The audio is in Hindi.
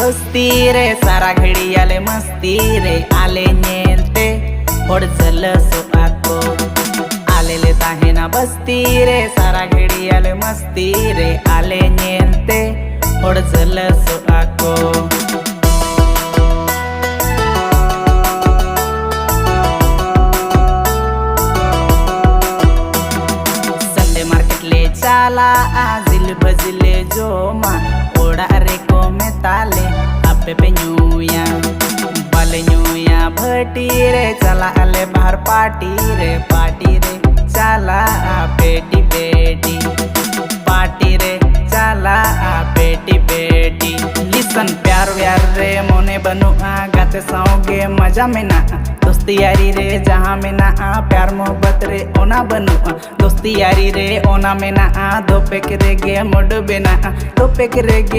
दोस्ती रे सारा घड़ी आले मस्ती रे आले नेलते और जलसो आको आले लेता है ना बस्ती रे सारा घड़ी आले मस्ती रे आले नेलते और जलसो आको चाला आजिल बजले जो मा ओड़ा रे को में ताले आपे पे न्यूया बाले न्यूया भटी रे चला अले बाहर पार्टी रे चला बेटी बेटी पार्टी रे चला बेटी बेटी लिसन प्यार व्यार रे मोने बनु गाते सौगे मजा में ना दोस्ती यारी रे जहाँ में ना प्यार मोहब्बत रे ओना बनु दोस्ती यारी रे ओना में ना दो पे गे मुड बिना दो पे गे